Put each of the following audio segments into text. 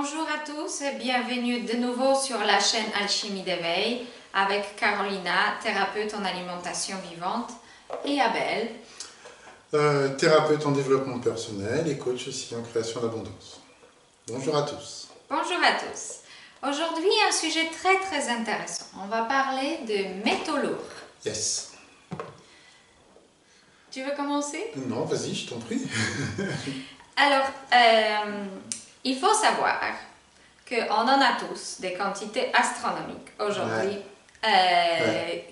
Bonjour à tous et bienvenue de nouveau sur la chaîne Alchimie d'éveil avec Carolina, thérapeute en alimentation vivante, et Abel, thérapeute en développement personnel et coach aussi en création d'abondance. Bonjour à tous. Bonjour à tous. Aujourd'hui, un sujet très intéressant. On va parler de métaux lourds. Yes. Tu veux commencer? Non, vas-y, je t'en prie. Alors, il faut savoir qu'on en a tous des quantités astronomiques aujourd'hui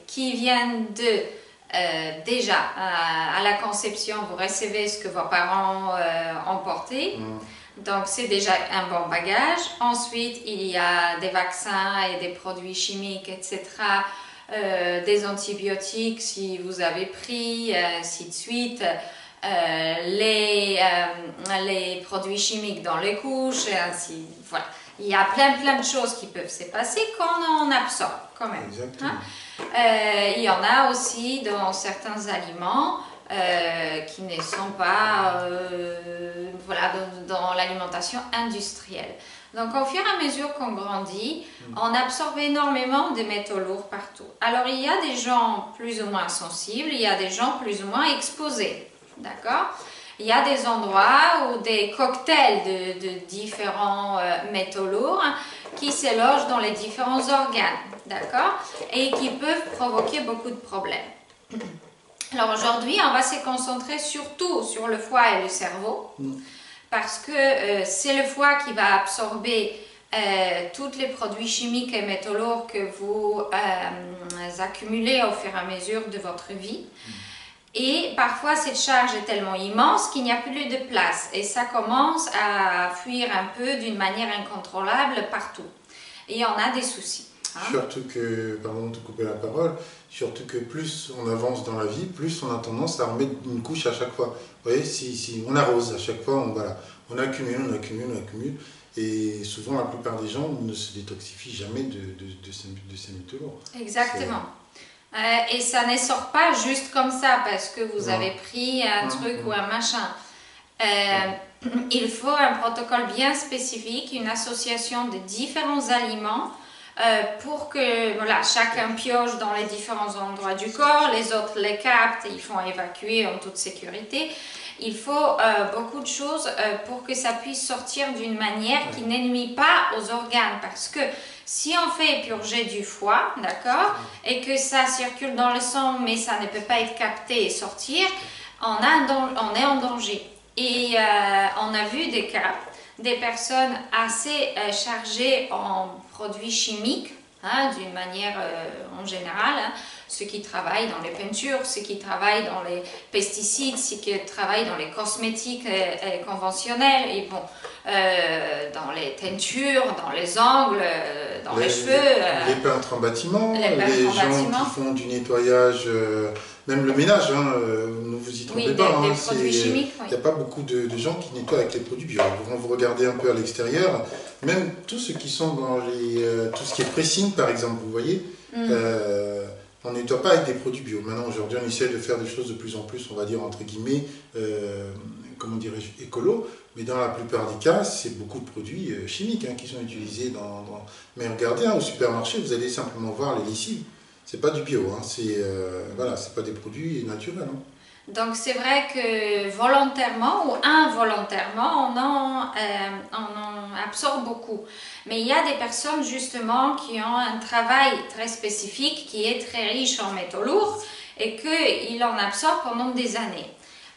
qui viennent de, déjà, à la conception, vous recevez ce que vos parents ont porté. Donc, c'est déjà un bon bagage. Ensuite, il y a des vaccins et des produits chimiques, etc. Des antibiotiques si vous avez pris, ainsi de suite. Les produits chimiques dans les couches, et ainsi, voilà. Il y a plein de choses qui peuvent se passer qu'on en absorbe quand même. Exactement. Il y en a aussi dans certains aliments qui ne sont pas voilà, dans l'alimentation industrielle. Donc au fur et à mesure qu'on grandit, on absorbe énormément de métaux lourds partout. Alors il y a des gens plus ou moins sensibles, il y a des gens plus ou moins exposés. D'accord? Il y a des endroits où des cocktails de différents métaux lourds qui se logent dans les différents organes, d'accord? Et qui peuvent provoquer beaucoup de problèmes. Alors aujourd'hui, on va se concentrer surtout sur le foie et le cerveau, parce que c'est le foie qui va absorber tous les produits chimiques et métaux lourds que vous accumulez au fur et à mesure de votre vie. Et parfois, cette charge est tellement immense qu'il n'y a plus de place. Et ça commence à fuir un peu d'une manière incontrôlable partout. Et on a des soucis. Surtout que, pardon de te couper la parole, surtout que plus on avance dans la vie, plus on a tendance à remettre une couche à chaque fois. Vous voyez, si on arrose à chaque fois, on accumule. Et souvent, la plupart des gens ne se détoxifient jamais de ces métaux lourds. Exactement. Et ça ne sort pas juste comme ça parce que vous avez pris un truc ou un machin. Il faut un protocole bien spécifique, une association de différents aliments pour que voilà, chacun pioche dans les différents endroits du corps, les autres les captent et ils font évacuer en toute sécurité. Il faut beaucoup de choses pour que ça puisse sortir d'une manière qui n'ennuie pas aux organes, parce que si on fait purger du foie, d'accord, et que ça circule dans le sang, mais ça ne peut pas être capté et sortir, on est en danger. Et on a vu des cas, des personnes assez chargées en produits chimiques, d'une manière en général, ceux qui travaillent dans les peintures, ceux qui travaillent dans les pesticides, ceux qui travaillent dans les cosmétiques conventionnels, et bon, dans les teintures, dans les ongles, dans les cheveux. Les peintres en bâtiment, les gens qui font du nettoyage, même le ménage, ne vous y trompez pas. Des produits chimiques. Il n'y a pas beaucoup de gens qui nettoient avec les produits bio. Quand vous regardez un peu à l'extérieur, même tous ceux qui sont dans tout ce qui est pressing par exemple, vous voyez, on ne nettoie pas avec des produits bio. Maintenant, aujourd'hui, on essaie de faire des choses de plus en plus, on va dire, entre guillemets, comment dirais-je, écolo. Mais dans la plupart des cas, c'est beaucoup de produits chimiques qui sont utilisés Mais regardez, au supermarché, vous allez simplement voir les lessives. C'est pas du bio, voilà, c'est pas des produits naturels. Donc c'est vrai que volontairement ou involontairement, on en absorbe beaucoup. Mais il y a des personnes justement qui ont un travail très spécifique qui est très riche en métaux lourds et qu'ils en absorbent pendant des années.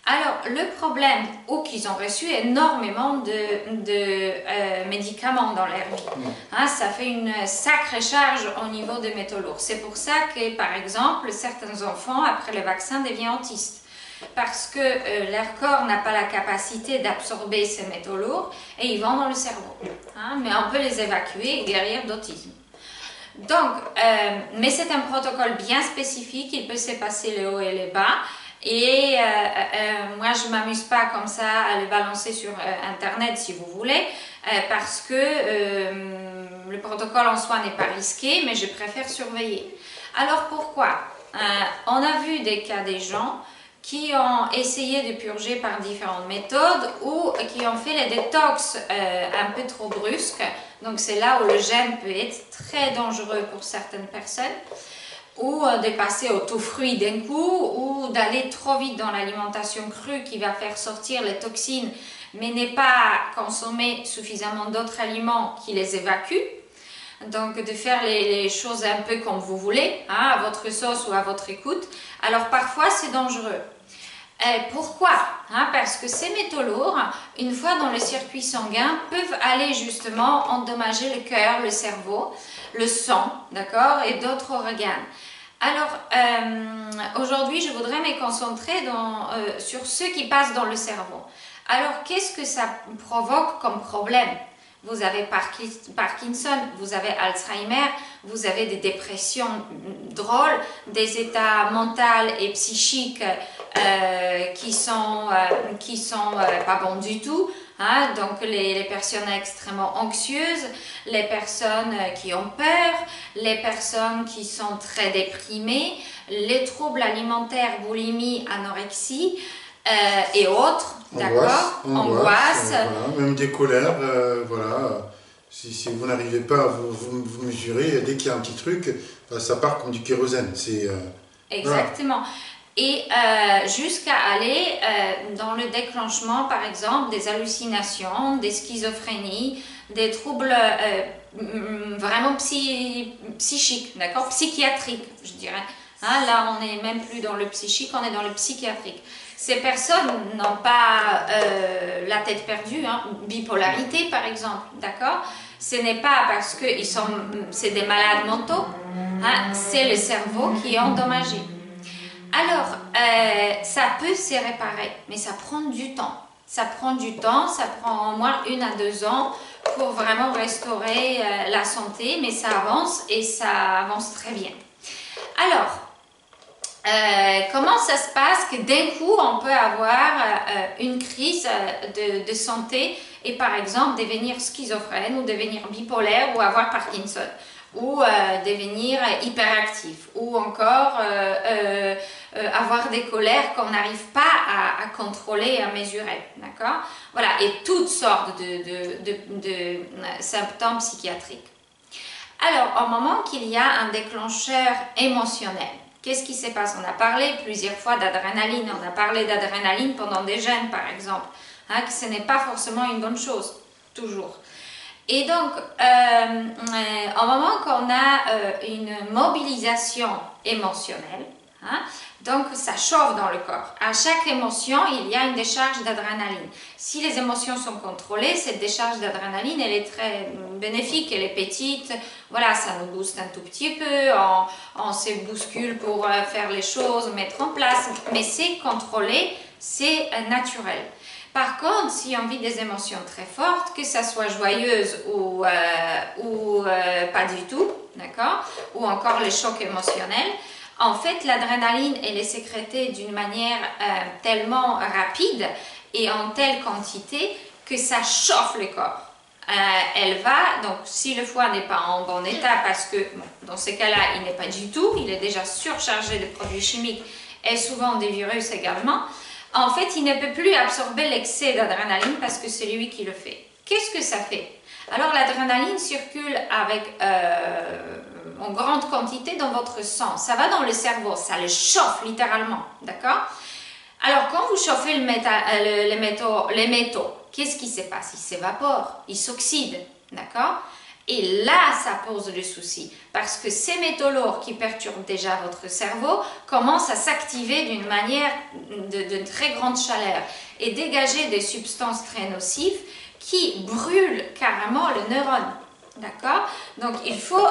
Alors le problème, ou qu'ils ont reçu énormément de médicaments dans leur vie, ça fait une sacrée charge au niveau des métaux lourds. C'est pour ça que par exemple certains enfants après le vaccin deviennent autistes. Parce que leur corps n'a pas la capacité d'absorber ces métaux lourds et ils vont dans le cerveau. Mais on peut les évacuer et guérir d'autisme. Donc, mais c'est un protocole bien spécifique, il peut se passer les hauts et les bas. Et moi, je ne m'amuse pas comme ça à le balancer sur Internet si vous voulez, parce que le protocole en soi n'est pas risqué, mais je préfère surveiller. Alors pourquoi? On a vu des cas des gens qui ont essayé de purger par différentes méthodes ou qui ont fait les détox un peu trop brusques. Donc c'est là où le jeûne peut être très dangereux pour certaines personnes, ou de passer au tout fruit d'un coup, ou d'aller trop vite dans l'alimentation crue qui va faire sortir les toxines, mais n'est pas consommer suffisamment d'autres aliments qui les évacuent. Donc de faire les choses un peu comme vous voulez, hein, à votre sauce ou à votre écoute. Alors parfois c'est dangereux. Pourquoi? Parce que ces métaux lourds, une fois dans le circuit sanguin, peuvent aller justement endommager le cœur, le cerveau, le sang, d'accord, et d'autres organes. Alors, aujourd'hui, je voudrais me concentrer sur ceux qui passent dans le cerveau. Alors, qu'est-ce que ça provoque comme problème? Vous avez Parkinson, vous avez Alzheimer, vous avez des dépressions drôles, des états mentaux et psychiques qui sont pas bons du tout. Hein? Donc les personnes extrêmement anxieuses, les personnes qui ont peur, les personnes qui sont très déprimées, les troubles alimentaires, boulimie, anorexie et autres. D'accord, angoisse voilà. Même des colères, voilà. Si vous n'arrivez pas à vous mesurer, dès qu'il y a un petit truc, ça part comme du kérosène. Exactement. Voilà. Et jusqu'à aller dans le déclenchement, par exemple, des hallucinations, des schizophrénies, des troubles vraiment psychiques, d'accord, psychiatriques, je dirais. Hein, là, on n'est même plus dans le psychique, on est dans le psychiatrique. Ces personnes n'ont pas la tête perdue, hein, bipolarité par exemple, d'accord? Ce n'est pas parce que c'est des malades mentaux, hein, c'est le cerveau qui est endommagé. Alors, ça peut se réparer, mais ça prend du temps. Ça prend du temps, ça prend au moins 1 à 2 ans pour vraiment restaurer la santé, mais ça avance et ça avance très bien. Alors, comment ça se passe que d'un coup on peut avoir une crise de santé et par exemple devenir schizophrène ou devenir bipolaire ou avoir Parkinson ou devenir hyperactif ou encore avoir des colères qu'on n'arrive pas à contrôler et à mesurer, d'accord? Voilà, et toutes sortes de symptômes psychiatriques. Alors, au moment qu'il y a un déclencheur émotionnel, qu'est-ce qui se passe? On a parlé plusieurs fois d'adrénaline, on a parlé d'adrénaline pendant des jeûnes par exemple, hein, que ce n'est pas forcément une bonne chose, toujours. Et donc, au moment qu'on a une mobilisation émotionnelle, hein, donc ça chauffe dans le corps. À chaque émotion, il y a une décharge d'adrénaline. Si les émotions sont contrôlées, cette décharge d'adrénaline, elle est très bénéfique, elle est petite. Voilà, ça nous booste un tout petit peu, on se bouscule pour faire les choses, mettre en place. Mais c'est contrôlé, c'est naturel. Par contre, si on vit des émotions très fortes, que ça soit joyeuse ou pas du tout, d'accord, ou encore les chocs émotionnels, en fait, l'adrénaline, elle est sécrétée d'une manière tellement rapide et en telle quantité que ça chauffe le corps. Elle va, donc si le foie n'est pas en bon état, parce que bon, dans ces cas-là, il n'est pas du tout, il est déjà surchargé de produits chimiques et souvent des virus également, en fait, il ne peut plus absorber l'excès d'adrénaline parce que c'est lui qui le fait. Qu'est-ce que ça fait? Alors, l'adrénaline circule avec en grande quantité dans votre sang. Ça va dans le cerveau, ça le chauffe littéralement, d'accord? Alors, quand vous chauffez les métaux, qu'est-ce qui se passe? Ils s'évaporent, ils s'oxydent, d'accord? Et là, ça pose le souci, parce que ces métaux lourds qui perturbent déjà votre cerveau commencent à s'activer d'une manière de très grande chaleur et dégager des substances très nocives qui brûlent carrément le neurone, d'accord? Donc, il faut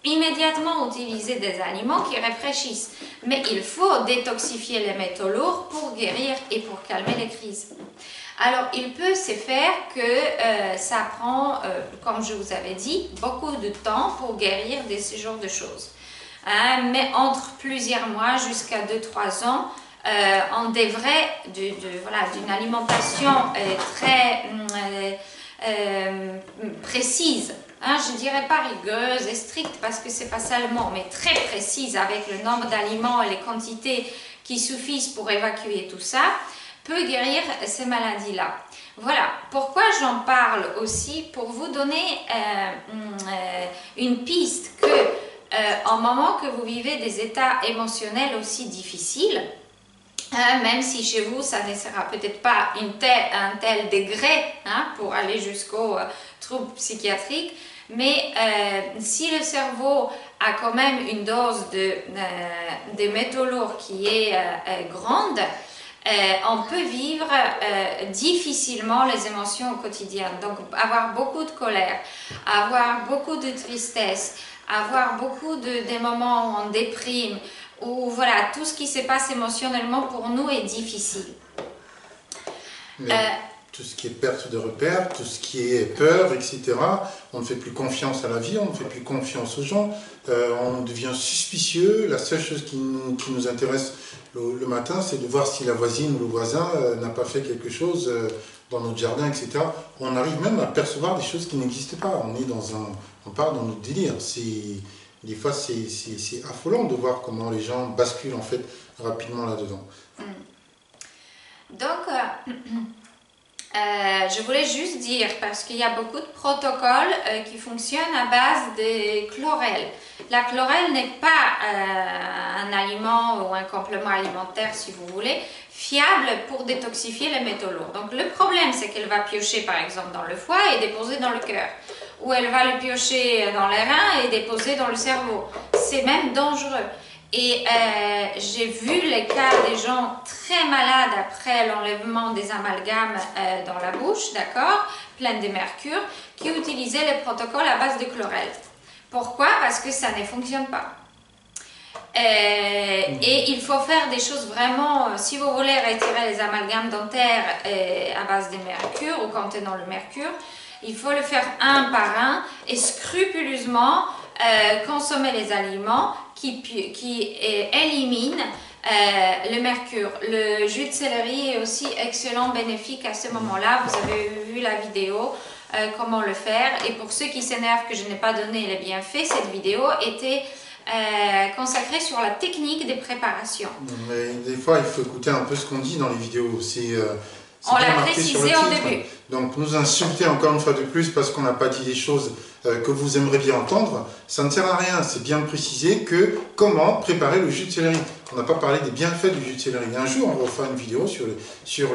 immédiatement utiliser des aliments qui rafraîchissent, mais il faut détoxifier les métaux lourds pour guérir et pour calmer les crises. Alors, il peut se faire que ça prend, comme je vous avais dit, beaucoup de temps pour guérir de ce genre de choses. Mais entre plusieurs mois jusqu'à 2-3 ans, on devrait, d'une alimentation très précise, hein, je ne dirais pas rigoureuse et stricte parce que ce n'est pas ça le mot, mais très précise avec le nombre d'aliments et les quantités qui suffisent pour évacuer tout ça, peut guérir ces maladies-là. Voilà, pourquoi j'en parle aussi, pour vous donner une piste que, en moment que vous vivez des états émotionnels aussi difficiles, même si chez vous, ça ne sera peut-être pas un tel degré pour aller jusqu'aux troubles psychiatriques, mais si le cerveau a quand même une dose de métaux lourds qui est grande, on peut vivre difficilement les émotions au quotidien. Donc, avoir beaucoup de colère, avoir beaucoup de tristesse, avoir beaucoup des moments où on déprime, où voilà, tout ce qui se passe émotionnellement pour nous est difficile. Tout ce qui est perte de repères, tout ce qui est peur, etc. On ne fait plus confiance à la vie, on ne fait plus confiance aux gens, on devient suspicieux. La seule chose qui nous intéresse le matin, c'est de voir si la voisine ou le voisin n'a pas fait quelque chose dans notre jardin, etc. On arrive même à percevoir des choses qui n'existent pas. On part dans notre délire. Des fois, c'est affolant de voir comment les gens basculent en fait rapidement là-dedans. Donc, je voulais juste dire, parce qu'il y a beaucoup de protocoles qui fonctionnent à base de chlorelle. La chlorelle n'est pas un aliment ou un complément alimentaire, si vous voulez, fiable pour détoxifier les métaux lourds. Donc le problème, c'est qu'elle va piocher par exemple dans le foie et déposer dans le cœur. Ou elle va le piocher dans les reins et déposer dans le cerveau. C'est même dangereux. Et j'ai vu les cas des gens très malades après l'enlèvement des amalgames dans la bouche, d'accord, pleines de mercure, qui utilisaient les protocoles à base de chlorelle. Pourquoi? Parce que ça ne fonctionne pas. Et il faut faire des choses vraiment, si vous voulez retirer les amalgames dentaires à base de mercure ou contenant le mercure, il faut le faire un par un et scrupuleusement consommer les aliments qui éliminent le mercure. Le jus de céleri est aussi excellent, bénéfique à ce moment-là. Vous avez vu la vidéo, comment le faire. Et pour ceux qui s'énervent que je n'ai pas donné les bienfaits, cette vidéo était consacrée sur la technique des préparations. Mais des fois, il faut écouter un peu ce qu'on dit dans les vidéos. On l'a précisé au début. Donc nous insulter encore une fois de plus parce qu'on n'a pas dit des choses que vous aimeriez bien entendre, ça ne sert à rien. C'est bien précisé que comment préparer le jus de céleri. On n'a pas parlé des bienfaits du jus de céleri. Un jour, on va faire une vidéo sur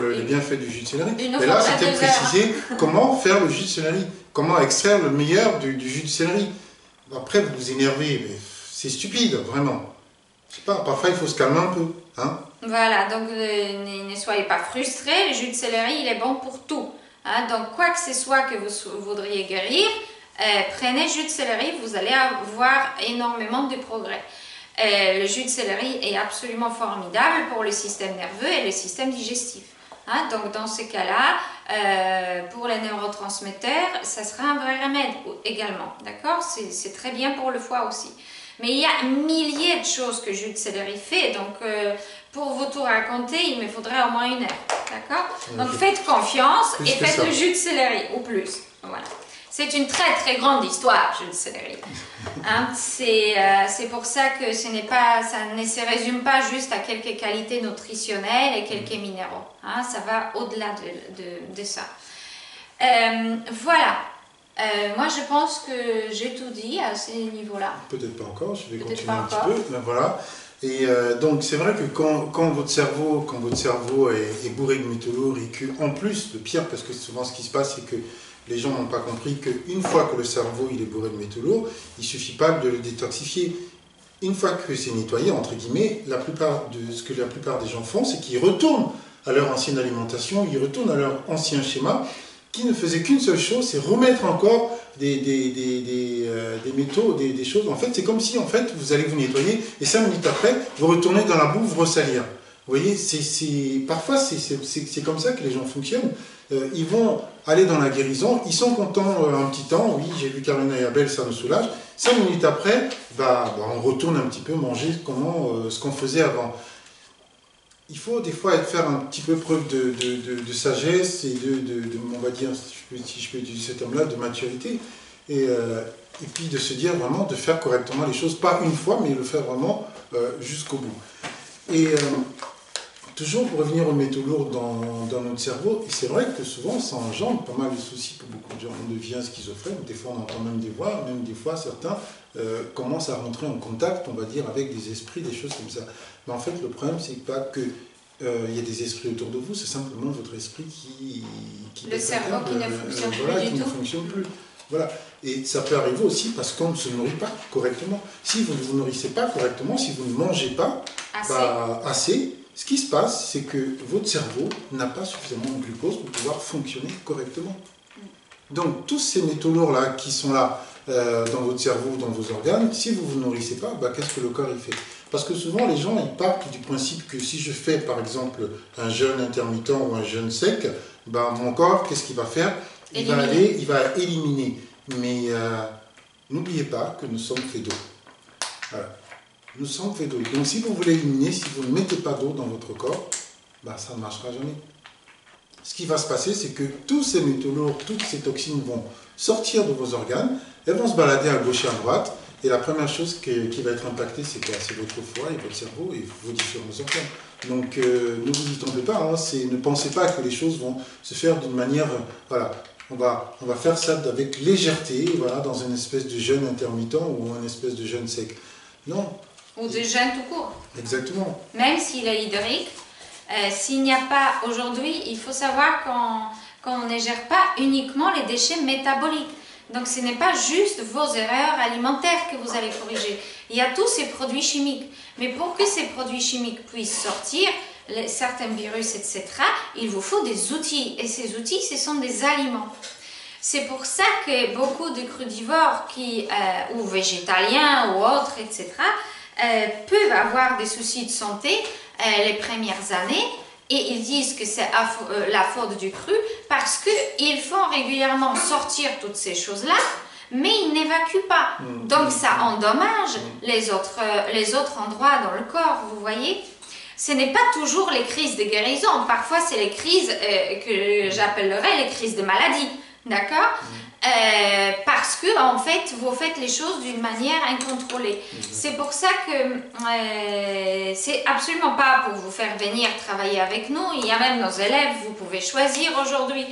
les bienfaits du jus de céleri. Et là, c'était précisé comment faire le jus de céleri, comment extraire le meilleur du jus de céleri. Après, vous vous énervez, mais c'est stupide, vraiment. Je sais pas, parfois il faut se calmer un peu. Hein. Voilà, donc ne soyez pas frustrés, le jus de céleri il est bon pour tout. Hein, donc quoi que ce soit que vous voudriez guérir, prenez jus de céleri, vous allez avoir énormément de progrès. Le jus de céleri est absolument formidable pour le système nerveux et le système digestif. Hein, donc dans ces cas-là, pour les neurotransmetteurs, ça sera un vrai remède également. D'accord? C'est très bien pour le foie aussi. Mais il y a milliers de choses que jus de céleri fait, donc pour vous tout raconter, il me faudrait au moins une heure, d'accord? Donc faites confiance et faites le jus de céleri, ou plus, voilà. C'est une très très grande histoire, jus de céleri. Hein? C'est pour ça que ça ne se résume pas juste à quelques qualités nutritionnelles et quelques minéraux. Hein? Ça va au-delà de ça. Voilà. Moi, je pense que j'ai tout dit à ces niveaux-là. Peut-être pas encore, je vais continuer un petit peu. Ben voilà. Et donc, c'est vrai que quand votre cerveau est bourré de métaux lourds et qu'en plus, le pire, parce que souvent ce qui se passe, c'est que les gens n'ont pas compris qu'une fois que le cerveau il est bourré de métaux lourds, il ne suffit pas de le détoxifier. Une fois que c'est nettoyé, entre guillemets, ce que la plupart des gens font, c'est qu'ils retournent à leur ancienne alimentation, ils retournent à leur ancien schéma, qui ne faisait qu'une seule chose, c'est remettre encore des métaux, des choses. En fait, c'est comme si en fait, vous allez vous nettoyer et 5 minutes après, vous retournez dans la boue, vous ressalir. Vous voyez, parfois, c'est comme ça que les gens fonctionnent. Ils vont aller dans la guérison, ils sont contents un petit temps, oui, j'ai vu Carolina et Abel, ça me soulage. 5 minutes après, on retourne un petit peu manger ce qu'on faisait avant. Il faut des fois faire un petit peu preuve de sagesse et on va dire, si je peux utiliser ce terme-là, de maturité. Et puis de se dire vraiment de faire correctement les choses, pas une fois, mais le faire vraiment jusqu'au bout. Et toujours pour revenir aux métaux lourds dans notre cerveau, et c'est vrai que souvent ça engendre pas mal de soucis pour beaucoup de gens. On devient schizophrène, des fois on entend même des voix, même des fois certains commencent à rentrer en contact, on va dire, avec des esprits, des choses comme ça. Mais en fait le problème c'est pas que il y a des esprits autour de vous, c'est simplement votre esprit qui le cerveau qui ne fonctionne voilà, plus qui du ne tout. fonctionne plus. Voilà. Et ça peut arriver aussi parce qu'on ne se nourrit pas correctement. Si vous ne vous nourrissez pas correctement, si vous ne mangez pas assez, ce qui se passe, c'est que votre cerveau n'a pas suffisamment de glucose pour pouvoir fonctionner correctement. Donc, tous ces métaux lourds-là qui sont là dans votre cerveau, dans vos organes, si vous ne vous nourrissez pas, qu'est-ce que le corps il fait? Parce que souvent, les gens ils partent du principe que si je fais, par exemple, un jeûne intermittent ou un jeûne sec, mon corps, qu'est-ce qu'il va faire? Il va éliminer. Mais n'oubliez pas que nous sommes faits d'eau. Voilà. Nous sommes faits d'eau. Donc si vous voulez éliminer, si vous ne mettez pas d'eau dans votre corps, ça ne marchera jamais. Ce qui va se passer, c'est que tous ces métaux lourds, toutes ces toxines vont sortir de vos organes, elles vont se balader à gauche et à droite, et la première chose qui va être impactée, c'est quoi? C'est votre foie et votre cerveau et vos différents organes. Donc ne vous y trompez pas, hein, ne pensez pas que les choses vont se faire d'une manière... voilà. On va faire ça avec légèreté, voilà, dans une espèce de jeûne intermittent ou une espèce de jeûne sec. Non. Ou de jeûne tout court. Exactement. Même s'il est hydrique, s'il n'y a pas aujourd'hui, il faut savoir qu'on ne gère pas uniquement les déchets métaboliques. Donc ce n'est pas juste vos erreurs alimentaires que vous allez corriger. Il y a tous ces produits chimiques. Mais pour que ces produits chimiques puissent sortir, certains virus, etc., il vous faut des outils. Et ces outils, ce sont des aliments. C'est pour ça que beaucoup de crudivores ou végétaliens ou autres, etc., peuvent avoir des soucis de santé les premières années. Et ils disent que c'est la faute du cru parce qu'ils font régulièrement sortir toutes ces choses-là, mais ils n'évacuent pas. Donc ça endommage les autres endroits dans le corps, vous voyez. Ce n'est pas toujours les crises de guérison. Parfois, c'est les crises que j'appellerais les crises de maladie. D'accord? Parce que, en fait, vous faites les choses d'une manière incontrôlée. C'est pour ça que c'est absolument pas pour vous faire venir travailler avec nous. Il y a même nos élèves, vous pouvez choisir aujourd'hui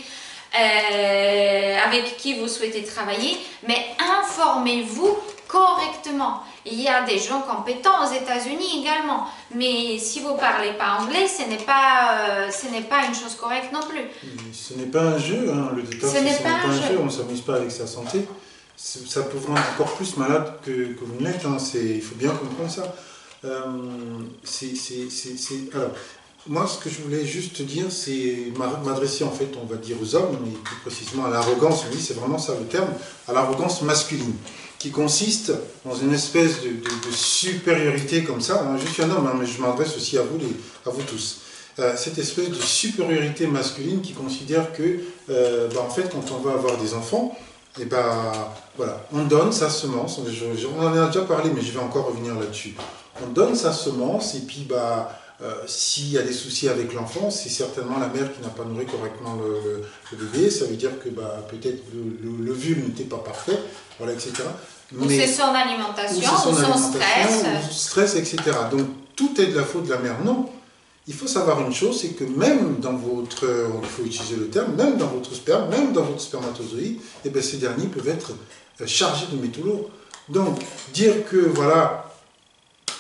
avec qui vous souhaitez travailler, mais informez-vous correctement. Il y a des gens compétents aux États-Unis également, mais si vous ne parlez pas anglais, ce n'est pas une chose correcte non plus. Ce n'est pas un jeu, hein, le détox, ce n'est pas un jeu, on ne s'amuse pas avec sa santé. Ça peut vous rendre encore plus malade que vous ne l'êtes, hein. Il faut bien comprendre ça. Alors, moi, ce que je voulais juste dire, c'est m'adresser en fait, on va dire aux hommes, mais plus précisément à l'arrogance, oui, c'est vraiment ça le terme, à l'arrogance masculine, qui consiste dans une espèce de supériorité comme ça. Hein. Je suis un homme, hein, mais je m'adresse aussi à vous tous. Cette espèce de supériorité masculine qui considère que, en fait, quand on va avoir des enfants, et voilà, on donne sa semence. On en a déjà parlé, mais je vais encore revenir là-dessus. On donne sa semence, et puis, s'il y a des soucis avec l'enfant, c'est certainement la mère qui n'a pas nourri correctement le bébé. Ça veut dire que peut-être le l'ovule n'était pas parfait, voilà, etc. Ou c'est son alimentation, ou son stress. Ou stress, etc. Donc tout est de la faute de la mère. Non. Il faut savoir une chose, c'est que même dans votre, il faut utiliser le terme, même dans votre sperme, même dans votre spermatozoïde, ces derniers peuvent être chargés de métaux lourds. Donc dire que voilà,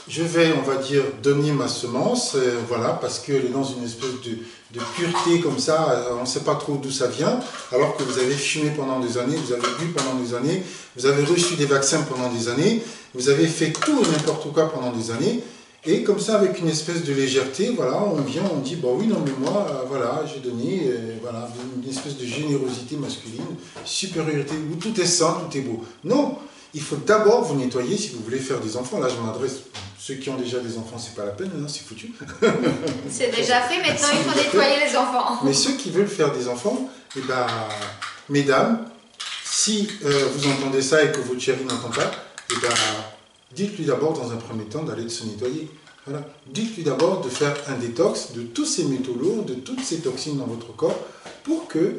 je vais, on va dire, donner ma semence, voilà, parce qu'elle est dans une espèce de pureté comme ça, on ne sait pas trop d'où ça vient, alors que vous avez fumé pendant des années, vous avez bu pendant des années, vous avez reçu des vaccins pendant des années, vous avez fait tout et n'importe quoi pendant des années, et comme ça, avec une espèce de légèreté, voilà, on vient, on dit, oui, non, mais moi, voilà, j'ai donné, voilà, une espèce de générosité masculine, supériorité, où tout est sain, tout est beau. Non, il faut d'abord vous nettoyer si vous voulez faire des enfants. Là, je m'adresse, ceux qui ont déjà des enfants, c'est pas la peine, hein, c'est foutu. C'est déjà fait, maintenant il faut nettoyer les enfants. Mais ceux qui veulent faire des enfants, mesdames, si vous entendez ça et que votre chérie n'entend pas, dites-lui d'abord dans un premier temps d'aller se nettoyer. Voilà. Dites-lui d'abord de faire un détox de tous ces métaux lourds, de toutes ces toxines dans votre corps, pour que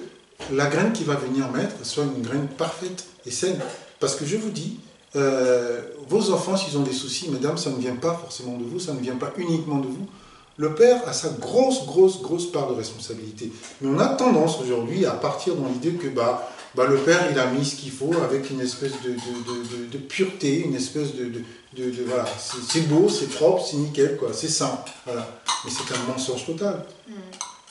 la graine qui va venir mettre soit une graine parfaite et saine. Parce que je vous dis, vos enfants, s'ils ont des soucis, mesdames, ça ne vient pas forcément de vous, ça ne vient pas uniquement de vous. Le père a sa grosse part de responsabilité. Mais on a tendance aujourd'hui à partir dans l'idée que le père, il a mis ce qu'il faut avec une espèce de pureté, une espèce voilà, c'est beau, c'est propre, c'est nickel, quoi, c'est sain. Voilà. Mais c'est un mensonge total.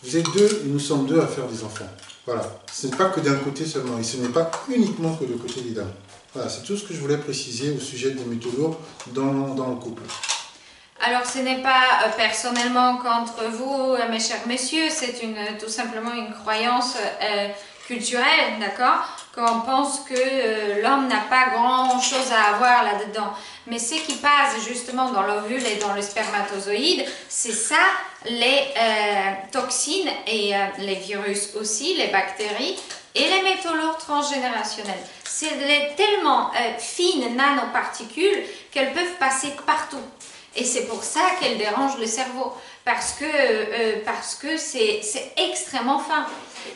Vous êtes deux et nous sommes deux à faire des enfants. Voilà. Ce n'est pas que d'un côté seulement, et ce n'est pas uniquement que du côté des dames. Voilà, c'est tout ce que je voulais préciser au sujet des métaux lourds dans le couple. Alors, ce n'est pas personnellement contre vous, mes chers messieurs, c'est tout simplement une croyance culturelle, d'accord? Qu'on pense que l'homme n'a pas grand-chose à avoir là-dedans. Mais ce qui passe justement dans l'ovule et dans le spermatozoïde, c'est ça, les toxines et les virus aussi, les bactéries et les métaux lourds transgénérationnels. C'est tellement fines nanoparticules qu'elles peuvent passer partout. Et c'est pour ça qu'elles dérangent le cerveau, parce que c'est extrêmement fin.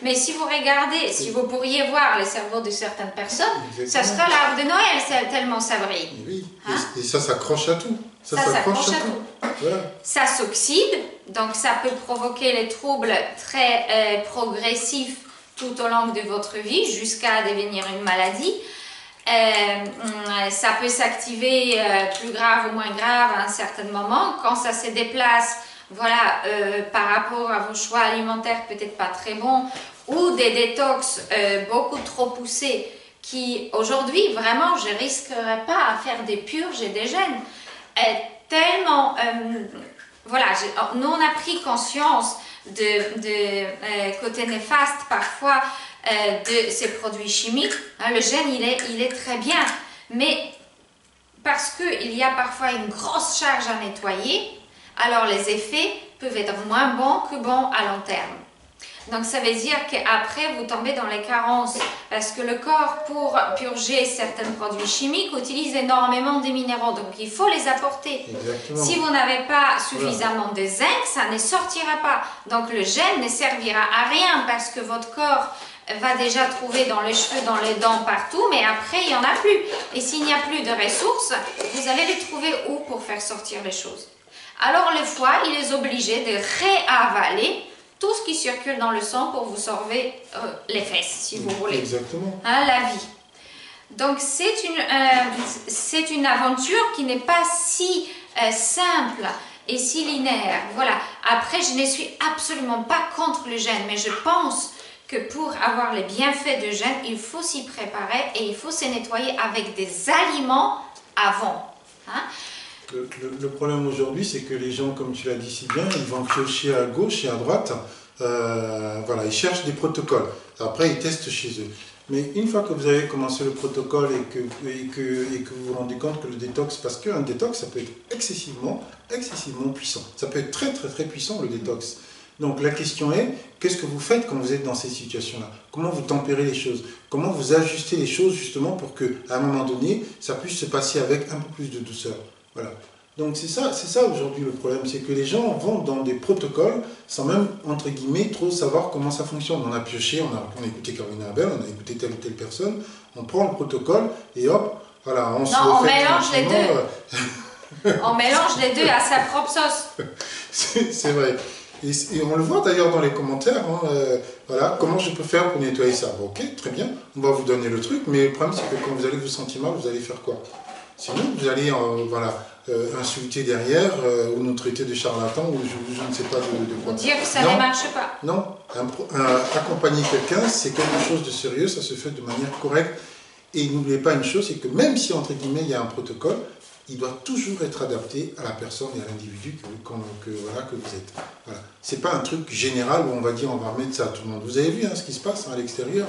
Mais si vous regardez, si vous pourriez voir les cerveaux de certaines personnes, ça sera l'arbre de Noël, tellement ça brille. Oui, hein? Et ça s'accroche à tout. Ça s'accroche à tout. Voilà. Ça s'oxyde, donc ça peut provoquer les troubles très progressifs tout au long de votre vie, jusqu'à devenir une maladie. Ça peut s'activer plus grave ou moins grave à un certain moment. Quand ça se déplace, voilà, par rapport à vos choix alimentaires peut-être pas très bons, ou des détox beaucoup trop poussés, qui aujourd'hui, vraiment, je ne risquerais pas à faire des purges et des jeûnes. Tellement, voilà, nous on a pris conscience de côté néfaste parfois de ces produits chimiques. Le gène, il est très bien, mais parce qu'il y a parfois une grosse charge à nettoyer, alors les effets peuvent être moins bons que bons à long terme. Donc ça veut dire qu'après vous tombez dans les carences, parce que le corps, pour purger certains produits chimiques, utilise énormément de minéraux, donc il faut les apporter. Exactement. Si vous n'avez pas suffisamment de zinc, ça ne sortira pas. Donc le gène ne servira à rien, parce que votre corps va déjà trouver dans les cheveux, dans les dents, partout, mais après il n'y en a plus. Et s'il n'y a plus de ressources, vous allez les trouver où pour faire sortir les choses? Alors le foie, il est obligé de réavaler tout ce qui circule dans le sang pour vous sauver les fesses, si vous voulez. Exactement. Hein, la vie. Donc c'est une aventure qui n'est pas si simple et si linéaire. Voilà. Après, je ne suis absolument pas contre le jeûne, mais je pense que pour avoir les bienfaits de jeûne, il faut s'y préparer et il faut se nettoyer avec des aliments avant. Hein? Le problème aujourd'hui, c'est que les gens, comme tu l'as dit si bien, ils vont piocher à gauche et à droite. Voilà, ils cherchent des protocoles. Après, ils testent chez eux. Mais une fois que vous avez commencé le protocole et que vous vous rendez compte que le détox, parce qu'un détox, ça peut être excessivement puissant. Ça peut être très, très, très puissant, le détox. Donc la question est, qu'est-ce que vous faites quand vous êtes dans ces situations-là? Comment vous tempérez les choses? Comment vous ajustez les choses justement pour qu'à un moment donné, ça puisse se passer avec un peu plus de douceur? Voilà. Donc c'est ça aujourd'hui le problème, c'est que les gens vont dans des protocoles sans même, entre guillemets, trop savoir comment ça fonctionne. On a pioché, on a écouté Caroline Abel, on a écouté telle ou telle personne, on prend le protocole et hop, voilà, on mélange les deux. On mélange les deux à sa propre sauce. C'est vrai. Et on le voit d'ailleurs dans les commentaires, hein, voilà, comment je peux faire pour nettoyer ça? Bon, ok, très bien, on va vous donner le truc, mais le problème c'est que quand vous allez vous sentir mal, vous allez faire quoi? Sinon, vous allez insulter derrière ou nous traiter de charlatans ou je ne sais pas de quoi. Dire que ça ne marche pas. Non, accompagner quelqu'un, c'est quelque chose de sérieux, ça se fait de manière correcte. Et n'oubliez pas une chose, c'est que même si, entre guillemets, il y a un protocole, il doit toujours être adapté à la personne et à l'individu que vous êtes. Voilà. Ce n'est pas un truc général où on va dire on va remettre ça à tout le monde. Vous avez vu ce qui se passe à l'extérieur.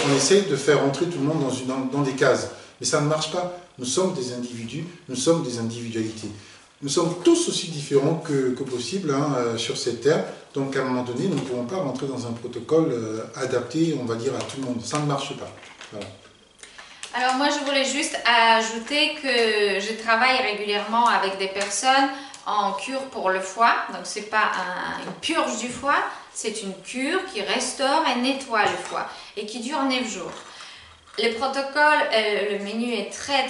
On essaye de faire entrer tout le monde dans des cases. Mais ça ne marche pas. Nous sommes des individus, nous sommes des individualités. Nous sommes tous aussi différents que possible sur cette terre. Donc à un moment donné, nous ne pouvons pas rentrer dans un protocole adapté, on va dire, à tout le monde. Ça ne marche pas. Voilà. Alors moi, je voulais juste ajouter que je travaille régulièrement avec des personnes en cure pour le foie. Donc ce n'est pas une purge du foie, c'est une cure qui restaure et nettoie le foie et qui dure 9 jours. Le protocole, le menu est très,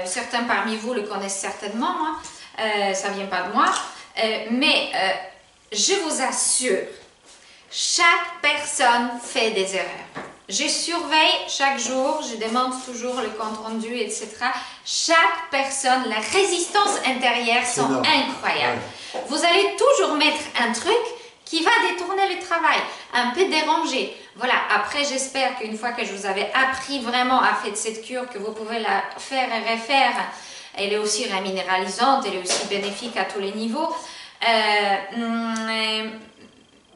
certains parmi vous le connaissent certainement, hein. Ça ne vient pas de moi, mais je vous assure, chaque personne fait des erreurs. Je surveille chaque jour, je demande toujours le compte rendu, etc. Chaque personne, la résistance intérieure sont incroyables. Ouais. Vous allez toujours mettre un truc qui va détourner le travail, un peu déranger. Voilà, après j'espère qu'une fois que je vous avais appris vraiment à faire cette cure, que vous pouvez la faire et refaire, elle est aussi reminéralisante, elle est aussi bénéfique à tous les niveaux.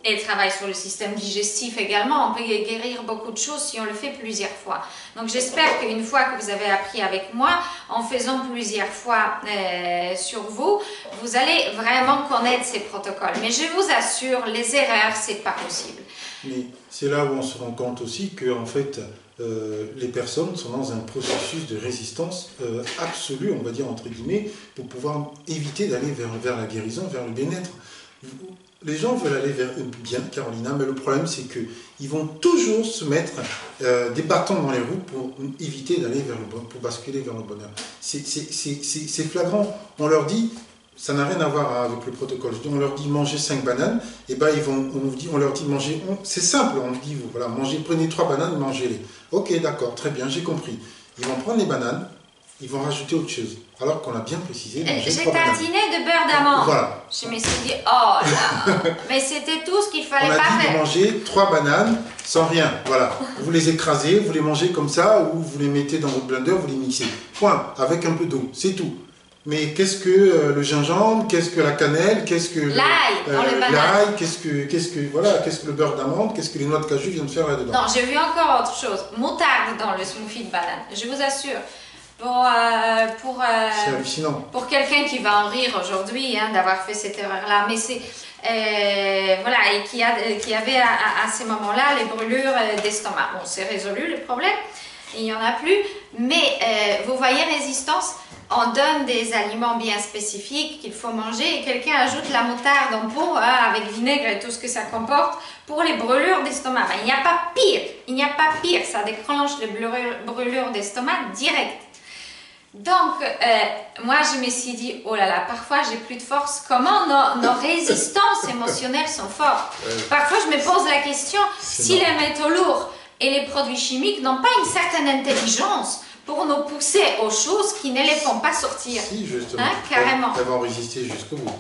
Elle travaille sur le système digestif également, on peut guérir beaucoup de choses si on le fait plusieurs fois. Donc j'espère qu'une fois que vous avez appris avec moi, en faisant plusieurs fois sur vous, vous allez vraiment connaître ces protocoles. Mais je vous assure, les erreurs, c'est pas possible. Mais c'est là où on se rend compte aussi que en fait, les personnes sont dans un processus de résistance absolue, on va dire entre guillemets, pour pouvoir éviter d'aller vers la guérison, vers le bien-être. Les gens veulent aller vers eux bien, Carolina, mais le problème c'est qu'ils vont toujours se mettre des bâtons dans les roues pour éviter d'aller vers le bonheur, pour basculer vers le bonheur. C'est flagrant. On leur dit, ça n'a rien à voir avec le protocole. On leur dit manger 5 bananes, et ben on leur dit manger. C'est simple, on dit voilà, prenez 3 bananes, mangez-les. Ok, d'accord, très bien, j'ai compris. Ils vont prendre les bananes, ils vont rajouter autre chose. Alors qu'on a bien précisé. J'ai tartiné de beurre d'amande. Voilà. Je me suis dit, oh là, mais c'était tout ce qu'il fallait pas faire. On a dit de manger 3 bananes sans rien. Voilà. Vous les écrasez, vous les mangez comme ça, ou vous les mettez dans votre blender, vous les mixez. Point. Avec un peu d'eau. C'est tout. Mais qu'est-ce que le gingembre, qu'est-ce que la cannelle, qu'est-ce que l'ail, qu'est-ce que le beurre d'amande, qu'est-ce que les noix de cajou viennent faire là-dedans. Non, j'ai vu encore autre chose. Moutarde dans le smoothie de banane. Je vous assure. C'est hallucinant. Pour quelqu'un qui va en rire aujourd'hui hein, d'avoir fait cette erreur-là, mais c'est voilà, et qui avait à ces moments-là les brûlures d'estomac. Bon, c'est résolu le problème, il n'y en a plus, mais vous voyez, résistance, on donne des aliments bien spécifiques qu'il faut manger et quelqu'un ajoute la moutarde en pot avec vinaigre et tout ce que ça comporte pour les brûlures d'estomac. Ben, il n'y a pas pire, ça déclenche les brûlures d'estomac direct. Donc, moi, je me suis dit, oh là là, parfois, j'ai plus de force. Comment nos résistances émotionnelles sont fortes. Parfois, je me pose la question, si les métaux lourds et les produits chimiques n'ont pas une certaine intelligence pour nous pousser aux choses qui ne les font pas sortir. Si, justement. Hein, carrément. Elles vont résister jusqu'au bout.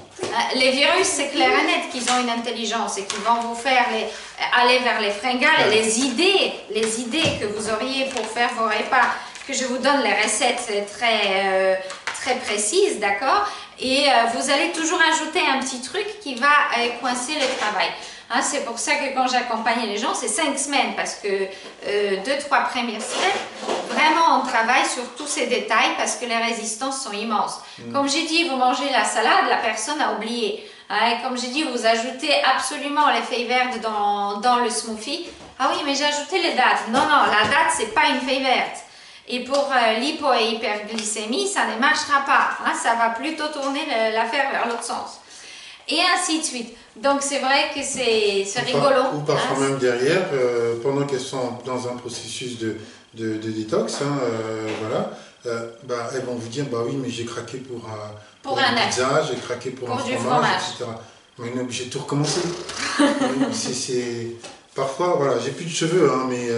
Les virus, c'est clair et net qu'ils ont une intelligence et qu'ils vont vous faire aller vers les fringales et les idées que vous auriez pour faire vos repas. Que je vous donne les recettes très précises, d'accord? Et vous allez toujours ajouter un petit truc qui va coincer le travail. Hein, c'est pour ça que quand j'accompagne les gens, c'est 5 semaines, parce que 2-3 premières semaines, vraiment on travaille sur tous ces détails parce que les résistances sont immenses. Comme j'ai dit, vous mangez la salade, la personne a oublié. Hein, comme j'ai dit, vous ajoutez absolument les feuilles vertes dans le smoothie. Ah oui, mais j'ai ajouté les dattes. Non, la date, c'est pas une feuille verte. Et pour l'hypo et hyperglycémie, ça ne marchera pas. Hein, ça va plutôt tourner l'affaire vers l'autre sens. Et ainsi de suite. Donc c'est vrai que c'est rigolo. Ou parfois même derrière, pendant qu'elles sont dans un processus de détox, hein, voilà, elles vont vous dire, bah oui, mais j'ai craqué pour une pizza, j'ai craqué pour un fromage, etc. Mais on est obligé de tout recommencer. Parfois, voilà, j'ai plus de cheveux, hein, mais...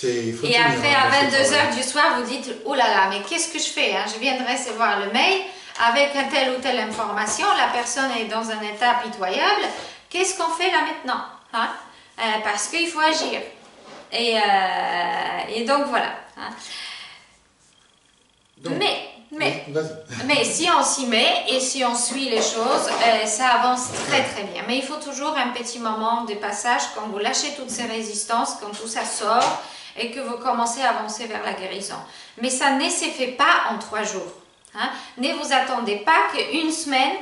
Et après, à 22h du soir, vous dites, oh là là, mais qu'est-ce que je fais hein? Je viens de recevoir le mail avec telle ou telle information, la personne est dans un état pitoyable, qu'est-ce qu'on fait là maintenant hein? Parce qu'il faut agir. Et donc voilà. Hein? Donc, mais si on s'y met et si on suit les choses, ça avance très bien. Mais il faut toujours un petit moment de passage quand vous lâchez toutes ces résistances, quand tout ça sort et que vous commencez à avancer vers la guérison. Mais ça ne se fait pas en 3 jours. Hein? Ne vous attendez pas qu'une semaine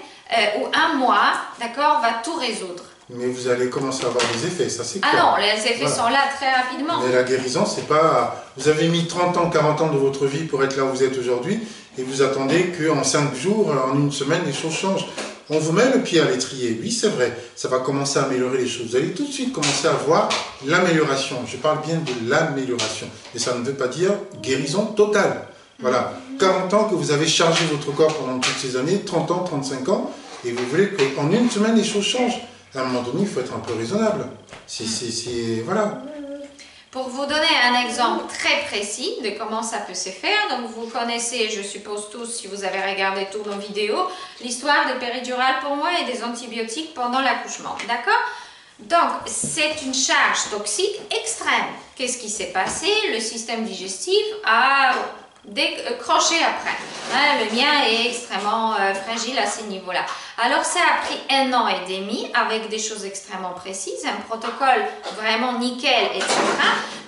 ou un mois, d'accord, va tout résoudre. Mais vous allez commencer à avoir des effets, ça c'est clair. Ah non, les effets sont là très rapidement. Mais la guérison, c'est pas... Vous avez mis 30 ans, 40 ans de votre vie pour être là où vous êtes aujourd'hui, et vous attendez qu'en 5 jours, en une semaine, les choses changent. On vous met le pied à l'étrier, oui c'est vrai, ça va commencer à améliorer les choses. Vous allez tout de suite commencer à voir l'amélioration. Je parle bien de l'amélioration. Et ça ne veut pas dire guérison totale. Voilà, 40 ans que vous avez chargé votre corps pendant toutes ces années, 30 ans, 35 ans, et vous voulez qu'en une semaine les choses changent. À un moment donné, il faut être un peu raisonnable. Voilà. Pour vous donner un exemple très précis de comment ça peut se faire, donc vous connaissez, je suppose tous, si vous avez regardé toutes nos vidéos, l'histoire des péridurales pour moi et des antibiotiques pendant l'accouchement, d'accord? Donc, c'est une charge toxique extrême. Qu'est-ce qui s'est passé? Le système digestif a décroché après. Hein, le mien est extrêmement fragile à ce niveau-là. Alors, ça a pris 1 an et demi avec des choses extrêmement précises, un protocole vraiment nickel, etc.,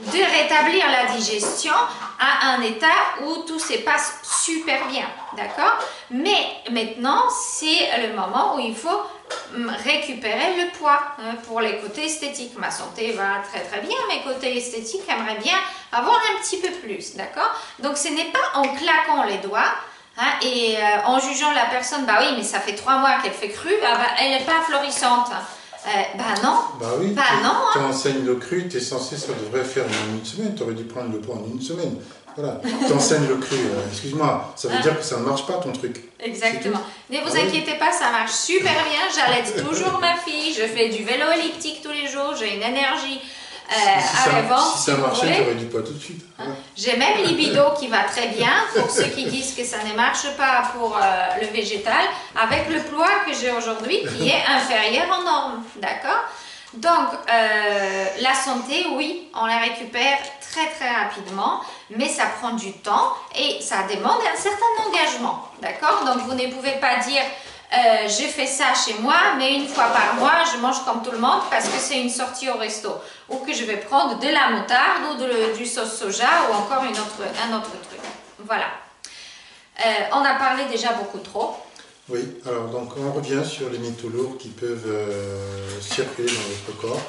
de rétablir la digestion à un état où tout se passe super bien, d'accord? Mais maintenant, c'est le moment où il faut récupérer le poids pour les côtés esthétiques. Ma santé va très très bien, mes côtés esthétiques aimeraient bien avoir un petit peu plus, d'accord? Donc, ce n'est pas en claquant les doigts et en jugeant la personne, bah oui, mais ça fait 3 mois qu'elle fait cru, elle n'est pas florissante. Non. Bah oui, non. Tu enseignes le cru, tu es censé, ça devrait faire en 1 semaine, tu aurais dû prendre le poids en 1 semaine. Voilà, tu enseignes le cru, excuse-moi, ça veut dire que ça ne marche pas ton truc. Exactement. Ne vous inquiétez pas, ça marche super bien, j'allaite toujours ma fille, je fais du vélo elliptique tous les jours, j'ai une énergie si ça marchait, tu aurais du poids tout de suite. Voilà. J'ai même libido qui va très bien, pour ceux qui disent que ça ne marche pas pour le végétal, avec le poids que j'ai aujourd'hui qui est inférieur en normes, d'accord? Donc, la santé, oui, on la récupère très très rapidement, mais ça prend du temps et ça demande un certain engagement, d'accord? Donc, vous ne pouvez pas dire je fais ça chez moi, mais 1 fois par mois, je mange comme tout le monde parce que c'est une sortie au resto. Ou que je vais prendre de la moutarde ou du sauce soja ou encore un autre truc. Voilà. On a parlé déjà beaucoup trop. Oui, alors donc on revient sur les métaux lourds qui peuvent circuler dans votre corps.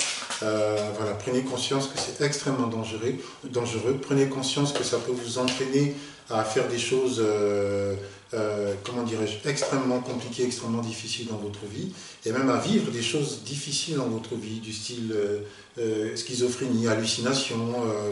Voilà, prenez conscience que c'est extrêmement dangereux. Prenez conscience que ça peut vous entraîner à faire des choses, comment dirais-je, extrêmement compliquées, extrêmement difficiles dans votre vie, et même à vivre des choses difficiles dans votre vie, du style schizophrénie, hallucination,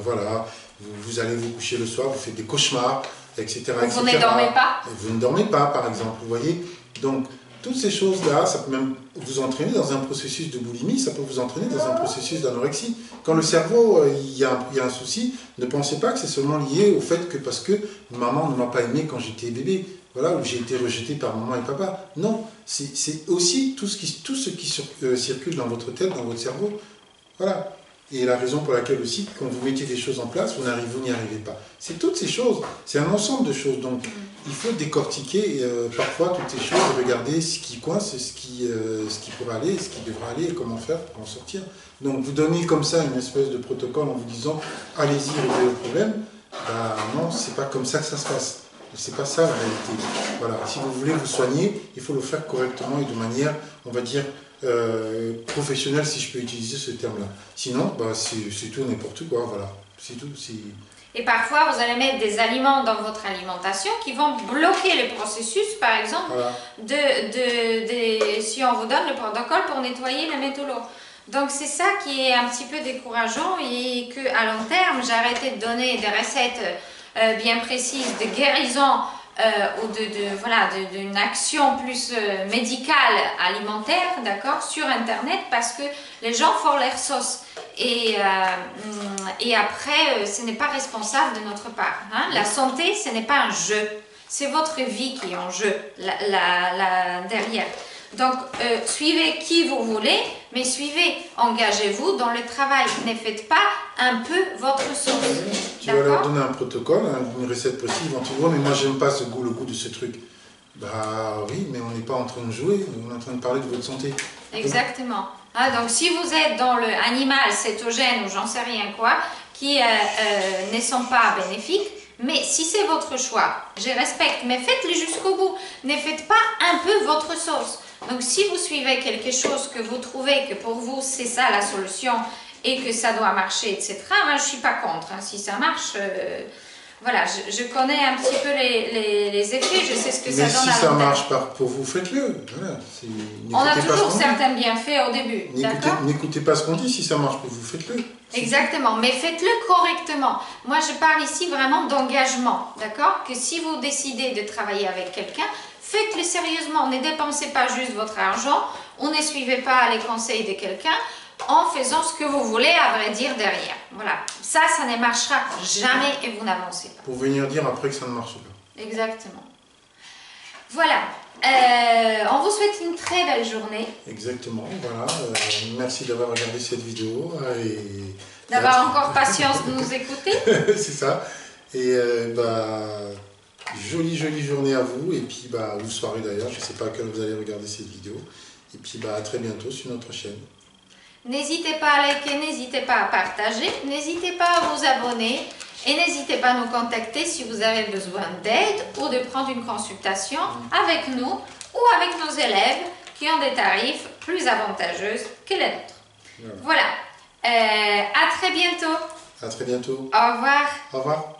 voilà. Vous allez vous coucher le soir, vous faites des cauchemars, etc. Vous ne dormez pas? Vous ne dormez pas, par exemple, vous voyez. Donc, toutes ces choses-là, ça peut même vous entraîner dans un processus de boulimie, ça peut vous entraîner dans un processus d'anorexie. Quand le cerveau, il y a un souci, ne pensez pas que c'est seulement lié au fait que parce que maman ne m'a pas aimé quand j'étais bébé, voilà, ou j'ai été rejeté par maman et papa. Non, c'est aussi tout ce qui circule dans votre tête, dans votre cerveau. Voilà. Et la raison pour laquelle aussi, quand vous mettez des choses en place, vous n'y arrivez pas. C'est toutes ces choses, c'est un ensemble de choses. Donc, il faut décortiquer parfois toutes ces choses, regarder ce qui coince, ce qui pourrait aller, ce qui devra aller, et comment faire pour en sortir. Donc, vous donnez comme ça une espèce de protocole en vous disant « allez-y, réglez le problème », bah non, c'est pas comme ça que ça se passe. C'est pas ça la réalité. Voilà. Si vous voulez vous soigner, il faut le faire correctement et de manière, on va dire, professionnelle, si je peux utiliser ce terme-là. Sinon, bah, c'est tout n'importe quoi, voilà. C'est tout. Et parfois, vous allez mettre des aliments dans votre alimentation qui vont bloquer le processus, par exemple, voilà. Si on vous donne le protocole pour nettoyer les métaux lourds. Donc, c'est ça qui est un petit peu décourageant et qu'à long terme, j'ai arrêté de donner des recettes bien précises de guérison ou d'une action plus médicale alimentaire, d'accord, sur Internet, parce que les gens font leur sauce. Et après, ce n'est pas responsable de notre part. Hein? La santé, ce n'est pas un jeu. C'est votre vie qui est en jeu derrière. Donc, suivez qui vous voulez, mais engagez-vous dans le travail. Ne faites pas un peu votre sauce. Tu vas leur donner un protocole, une recette précise, ils vont te dire, mais moi j'aime pas le goût de ce truc. Bah oui, mais on n'est pas en train de jouer, on est en train de parler de votre santé. Exactement. Donc si vous êtes dans le animal cétogène ou j'en sais rien quoi, qui ne sont pas bénéfiques, mais si c'est votre choix, je respecte, mais faites-le jusqu'au bout. Ne faites pas un peu votre sauce. Donc si vous suivez quelque chose que vous trouvez que pour vous c'est ça la solution et que ça doit marcher, etc., moi je ne suis pas contre. Hein. Si ça marche, voilà, je connais un petit peu les effets, je sais ce que ça Mais donne si à ça long terme. marche pas pour vous, faites-le. Voilà, On a n'écoutez pas toujours ce qu'on dit. certains bienfaits au début, d'accord? N'écoutez pas ce qu'on dit, si ça marche pour vous, faites-le. Exactement, mais faites-le correctement. Moi, je parle ici vraiment d'engagement, d'accord? Que si vous décidez de travailler avec quelqu'un, faites-le sérieusement. Ne dépensez pas juste votre argent, ou ne suivez pas les conseils de quelqu'un en faisant ce que vous voulez, à vrai dire, derrière. Voilà, ça ne marchera jamais et vous n'avancez pas. Pour venir dire après que ça ne marche pas. Exactement. Voilà, on vous souhaite une très belle journée. Exactement, voilà. Merci d'avoir regardé cette vidéo. Et D'avoir encore patience de nous écouter. c'est ça. Et jolie journée à vous. Et puis, ou soirée d'ailleurs. Je ne sais pas à quelle heure vous allez regarder cette vidéo. Et puis, à très bientôt sur notre chaîne. N'hésitez pas à liker, n'hésitez pas à partager, n'hésitez pas à vous abonner et n'hésitez pas à nous contacter si vous avez besoin d'aide ou de prendre une consultation avec nous ou avec nos élèves qui ont des tarifs plus avantageux que les nôtres. Voilà. À très bientôt. À très bientôt. Au revoir. Au revoir.